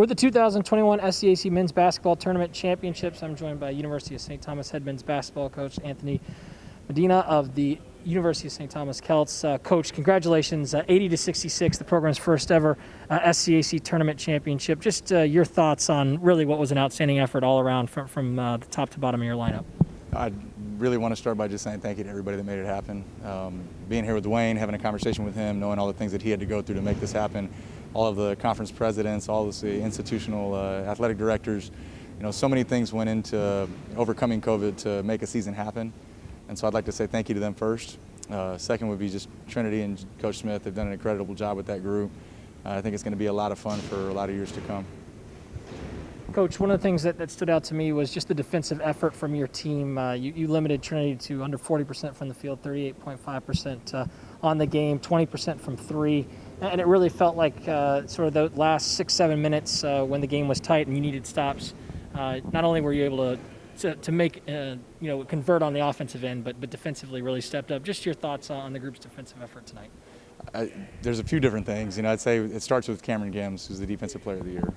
For the 2021 SCAC Men's Basketball Tournament Championships, I'm joined by University of St. Thomas head men's basketball coach Anthony Medina of the University of St. Thomas Celts. Coach, congratulations, 80-66, the program's first ever SCAC Tournament Championship. Just your thoughts on really what was an outstanding effort all around from the top to bottom of your lineup. I really want to start by just saying thank you to everybody that made it happen. Being here with Dwayne, having a conversation with him, knowing all the things that he had to go through to make this happen, all of the conference presidents, all of the institutional athletic directors, so many things went into overcoming COVID to make a season happen. And so I'd like to say thank you to them first. Second would be just Trinity and Coach Smith. They've done an incredible job with that group. I think it's going to be a lot of fun for a lot of years to come. Coach, one of the things that stood out to me was just the defensive effort from your team. You limited Trinity to under 40% from the field, 38.5% on the game, 20% from three. And it really felt like sort of the last 6-7 minutes when the game was tight and you needed stops. Not only were you able to make, convert on the offensive end, but defensively really stepped up. Just your thoughts on the group's defensive effort tonight. There's a few different things. I'd say it starts with Gims, who's the Defensive Player of the Year.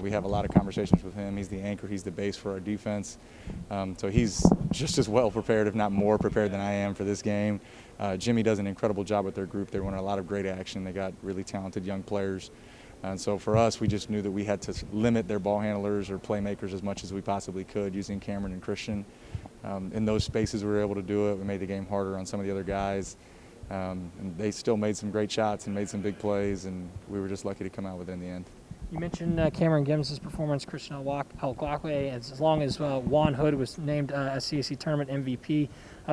We have a lot of conversations with him. He's the anchor. He's the base for our defense. So he's just as well prepared, if not more prepared than I am for this game. Jimmy does an incredible job with their group. They run a lot of great action. They got really talented young players. And so for us, we just knew that we had to limit their ball handlers or playmakers as much as we possibly could using Cameron and Christian. In those spaces, we were able to do it. We made the game harder on some of the other guys. And they still made some great shots and made some big plays, and we were just lucky to come out with it in the end. You mentioned Cameron Gims' performance, Christian Alguacwe, as long as Juan Hood was named SCAC Tournament MVP.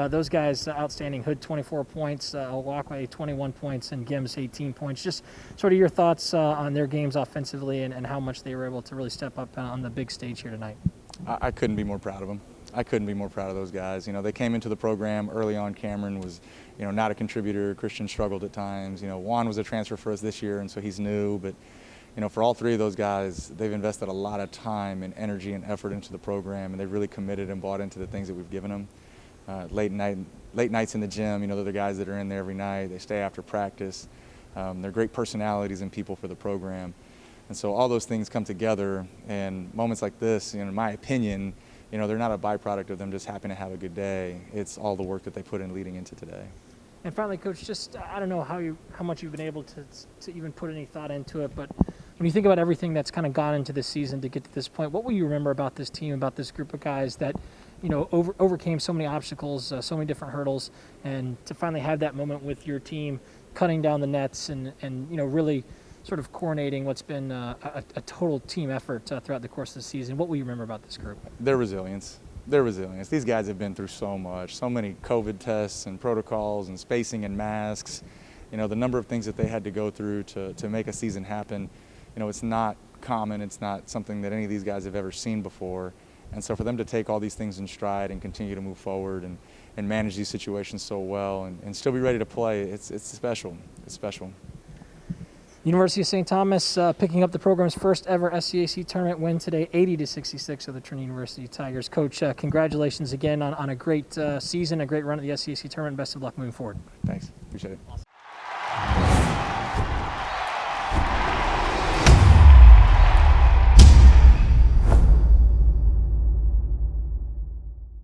Those guys outstanding. Hood 24 points, Alguacwe 21 points, and Gims 18 points. Just sort of your thoughts on their games offensively and how much they were able to really step up on the big stage here tonight. I couldn't be more proud of them. I couldn't be more proud of those guys. They came into the program early on. Cameron was, not a contributor. Christian struggled at times. Juan was a transfer for us this year, and so he's new. But, for all three of those guys, they've invested a lot of time and energy and effort into the program, and they've really committed and bought into the things that we've given them. Late nights in the gym, they're the guys that are in there every night. They stay after practice. They're great personalities and people for the program. And so all those things come together, and moments like this, in my opinion, they're not a byproduct of them just happening to have a good day. It's all the work that they put in leading into today. And finally, Coach, just I don't know how much you've been able to even put any thought into it, but when you think about everything that's kind of gone into this season to get to this point, what will you remember about this team, about this group of guys that overcame so many obstacles, so many different hurdles, and to finally have that moment with your team cutting down the nets and really sort of coordinating what's been a total team effort throughout the course of the season. What will you remember about this group? Their resilience. Their resilience. These guys have been through so much, so many COVID tests and protocols and spacing and masks. The number of things that they had to go through to make a season happen, it's not common. It's not something that any of these guys have ever seen before. And so for them to take all these things in stride and continue to move forward and manage these situations so well and still be ready to play, it's special. It's special. University of St. Thomas picking up the program's first ever SCAC tournament win today, 80-66 of the Trinity University Tigers. Coach, congratulations again on a great season, a great run at the SCAC tournament. Best of luck moving forward. Thanks. Appreciate it. Awesome.